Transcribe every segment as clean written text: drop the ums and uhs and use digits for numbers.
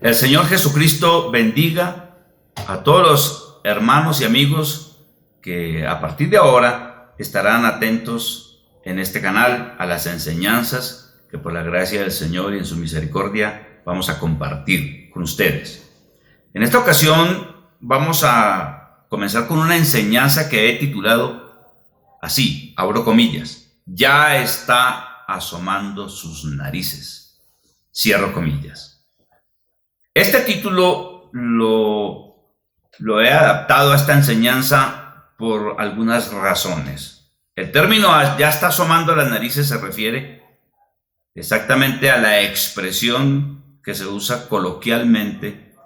El Señor Jesucristo bendiga a todos los hermanos y amigos que a partir de ahora estarán atentos en este canal a las enseñanzas que por la gracia del Señor y en su misericordia vamos a compartir con ustedes. En esta ocasión vamos a comenzar con una enseñanza que he titulado así, abro comillas: ya está asomando sus narices, cierro comillas. Este título lo he adaptado a esta enseñanza por algunas razones. El término ya está asomando las narices se refiere exactamente a la expresión que se usa coloquialmente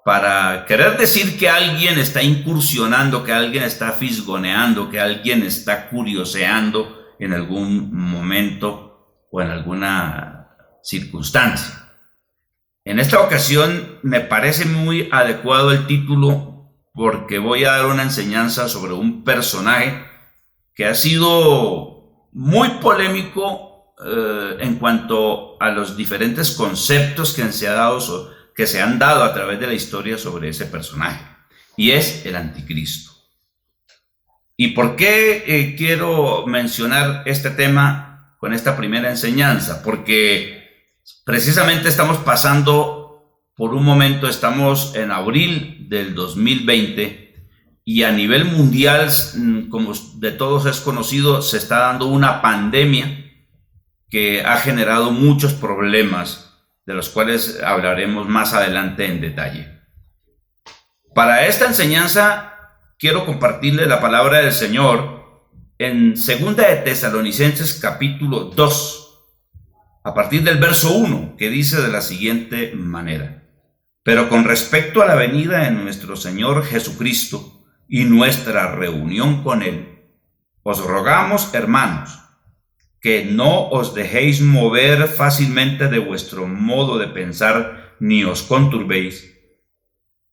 para querer decir que alguien está incursionando, que alguien está fisgoneando, que alguien está curioseando en algún momento o en alguna circunstancia. En esta ocasión me parece muy adecuado el título porque voy a dar una enseñanza sobre un personaje que ha sido muy polémico en cuanto a los diferentes conceptos que se han dado a través de la historia sobre ese personaje, y es el anticristo. ¿Y por qué quiero mencionar este tema con esta primera enseñanza? Porque precisamente estamos pasando por un momento, estamos en abril del 2020 y a nivel mundial, como de todos es conocido, se está dando una pandemia que ha generado muchos problemas, de los cuales hablaremos más adelante en detalle. Para esta enseñanza quiero compartirles la palabra del Señor en 2 de Tesalonicenses capítulo 2, a partir del verso 1, que dice de la siguiente manera: pero con respecto a la venida de nuestro Señor Jesucristo y nuestra reunión con Él, os rogamos, hermanos, que no os dejéis mover fácilmente de vuestro modo de pensar, ni os conturbéis,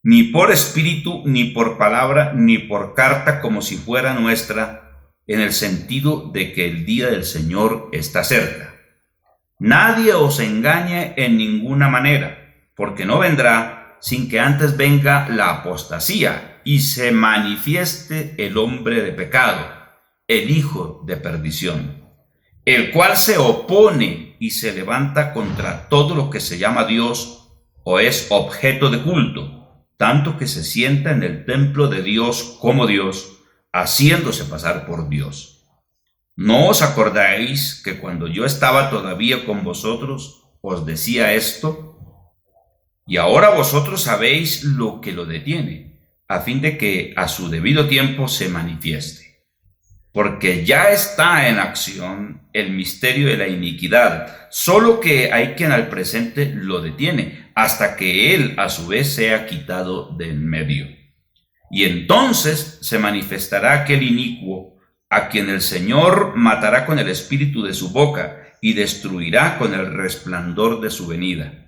ni por espíritu, ni por palabra, ni por carta, como si fuera nuestra, en el sentido de que el día del Señor está cerca. Nadie os engañe en ninguna manera, porque no vendrá sin que antes venga la apostasía y se manifieste el hombre de pecado, el hijo de perdición, el cual se opone y se levanta contra todo lo que se llama Dios o es objeto de culto, tanto que se sienta en el templo de Dios como Dios, haciéndose pasar por Dios. ¿No os acordáis que cuando yo estaba todavía con vosotros os decía esto? Y ahora vosotros sabéis lo que lo detiene, a fin de que a su debido tiempo se manifieste. Porque ya está en acción el misterio de la iniquidad, solo que hay quien al presente lo detiene, hasta que él a su vez sea quitado de en medio. Y entonces se manifestará aquel inicuo, a quien el Señor matará con el espíritu de su boca y destruirá con el resplandor de su venida.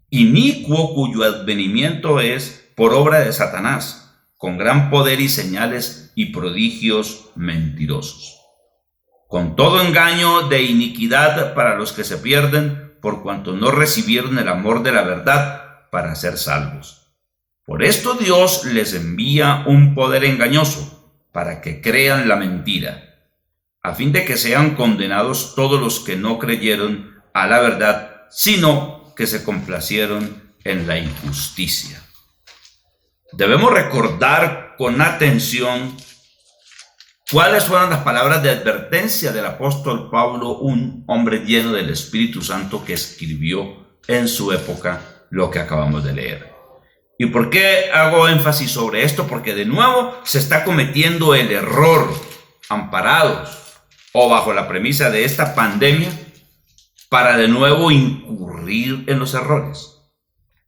Inicuo cuyo advenimiento es por obra de Satanás, con gran poder y señales y prodigios mentirosos, con todo engaño de iniquidad para los que se pierden, por cuanto no recibieron el amor de la verdad para ser salvos. Por esto Dios les envía un poder engañoso, para que crean la mentira, a fin de que sean condenados todos los que no creyeron a la verdad, sino que se complacieron en la injusticia. Debemos recordar con atención cuáles fueron las palabras de advertencia del apóstol Pablo, un hombre lleno del Espíritu Santo que escribió en su época lo que acabamos de leer. ¿Y por qué hago énfasis sobre esto? Porque de nuevo se está cometiendo el error, amparados o bajo la premisa de esta pandemia, para de nuevo incurrir en los errores.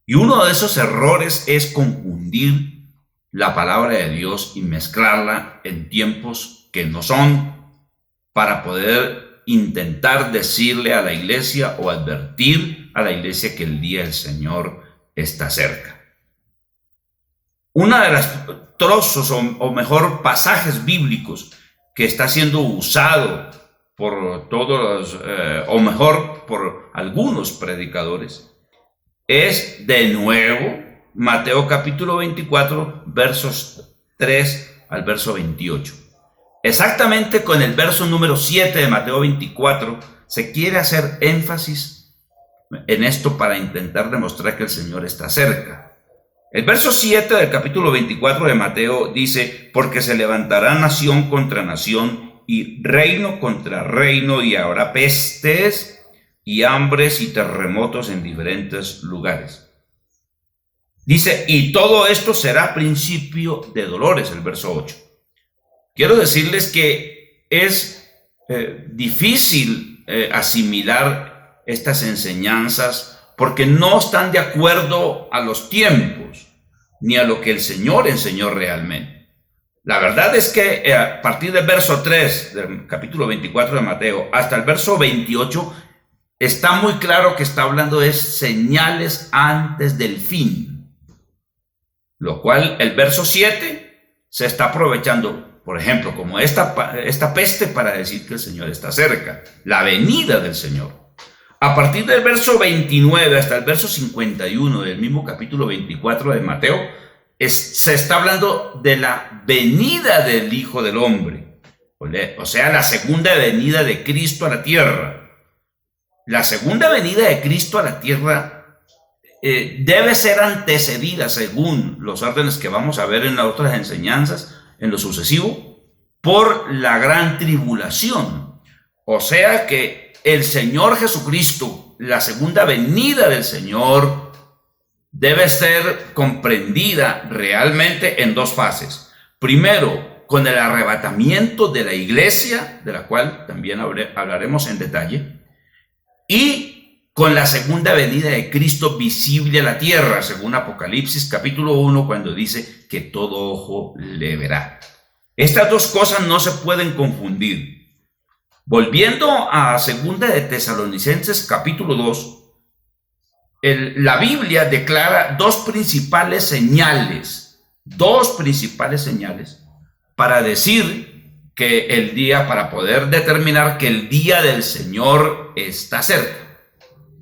Y uno de esos errores es confundir la palabra de Dios y mezclarla en tiempos que no son, para poder intentar decirle a la iglesia o advertir a la iglesia que el día del Señor está cerca. Una de las trozos o mejor pasajes bíblicos que está siendo usado por todos por algunos predicadores es de nuevo Mateo capítulo 24, versos 3 al verso 28. Exactamente con el verso número 7 de Mateo 24 se quiere hacer énfasis en esto para intentar demostrar que el Señor está cerca. El verso 7 del capítulo 24 de Mateo dice: porque se levantará nación contra nación y reino contra reino, y habrá pestes y hambres y terremotos en diferentes lugares. Dice, y todo esto será principio de dolores, el verso 8. Quiero decirles que es difícil asimilar estas enseñanzas porque no están de acuerdo a los tiempos ni a lo que el Señor enseñó realmente. La verdad es que a partir del verso 3 del capítulo 24 de Mateo hasta el verso 28 está muy claro que está hablando de señales antes del fin. Lo cual el verso 7 se está aprovechando, por ejemplo, como esta peste para decir que el Señor está cerca, la venida del Señor. A partir del verso 29 hasta el verso 51 del mismo capítulo 24 de Mateo, se está hablando de la venida del Hijo del Hombre, o sea, la segunda venida de Cristo a la tierra. La segunda venida de Cristo a la tierra debe ser antecedida, según los órdenes que vamos a ver en las otras enseñanzas, en lo sucesivo, por la gran tribulación. O sea que el Señor Jesucristo, la segunda venida del Señor, debe ser comprendida realmente en dos fases. Primero, con el arrebatamiento de la iglesia, de la cual también hablaremos en detalle, y con la segunda venida de Cristo visible a la tierra, según Apocalipsis capítulo 1, cuando dice que todo ojo le verá. Estas dos cosas no se pueden confundir. Volviendo a segunda de Tesalonicenses capítulo 2, la Biblia declara dos principales señales para decir que para poder determinar que el día del Señor está cerca.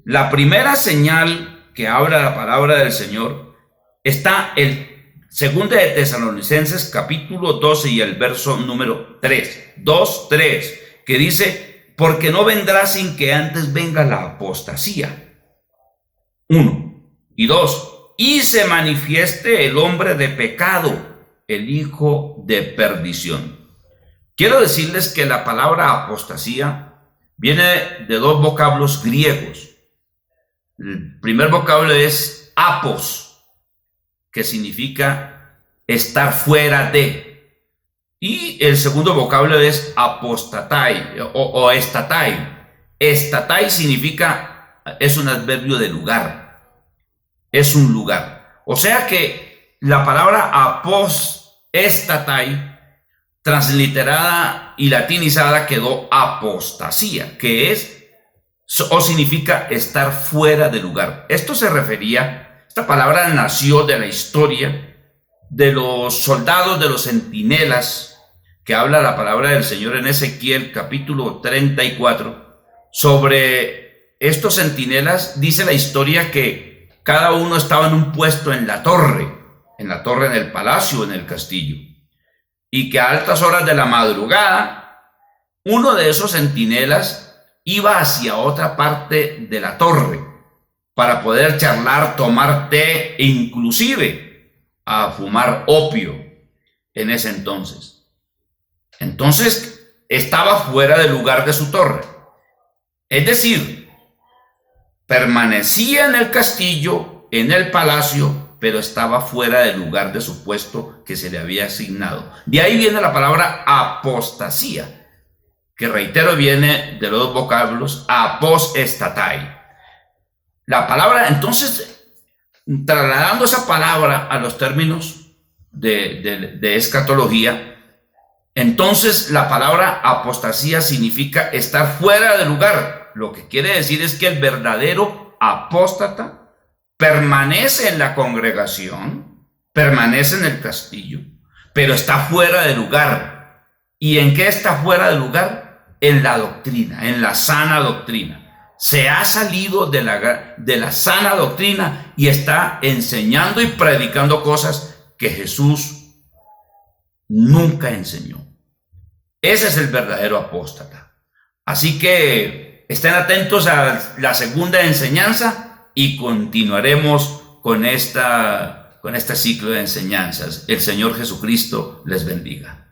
La primera señal que habla la palabra del Señor está en segunda de Tesalonicenses capítulo 12 y el verso número 3, 2:3, que dice, porque no vendrá sin que antes venga la apostasía. 1. Y 2. Y se manifieste el hombre de pecado, el hijo de perdición. Quiero decirles que la palabra apostasía viene de dos vocablos griegos. El primer vocablo es apos, que significa estar fuera de. Y el segundo vocablo es apostatai o estatai. Estatai significa, es un adverbio de lugar, es un lugar. O sea que la palabra estatai, transliterada y latinizada, quedó apostasía, que es o significa estar fuera de lugar. Esta palabra nació de la historia de los soldados, de los centinelas, que habla la palabra del Señor en Ezequiel capítulo 34. Sobre estos centinelas dice la historia que cada uno estaba en un puesto en la torre, en el palacio, en el castillo, y que a altas horas de la madrugada, uno de esos centinelas iba hacia otra parte de la torre para poder charlar, tomar té e inclusive a fumar opio en ese entonces. Entonces estaba fuera del lugar de su torre. Es decir, permanecía en el castillo, en el palacio, pero estaba fuera del lugar de su puesto que se le había asignado. De ahí viene la palabra apostasía, que reitero viene de los dos vocablos apostatai. La palabra, entonces, trasladando esa palabra a los términos de escatología, entonces la palabra apostasía significa estar fuera de lugar. Lo que quiere decir es que el verdadero apóstata permanece en la congregación, permanece en el castillo, pero está fuera de lugar. ¿Y en qué está fuera de lugar? En la doctrina, en la sana doctrina. se ha salido de la sana doctrina y está enseñando y predicando cosas que Jesús nunca enseñó. Ese es el verdadero apóstata. Así que estén atentos a la segunda enseñanza y continuaremos con este ciclo de enseñanzas. El Señor Jesucristo les bendiga.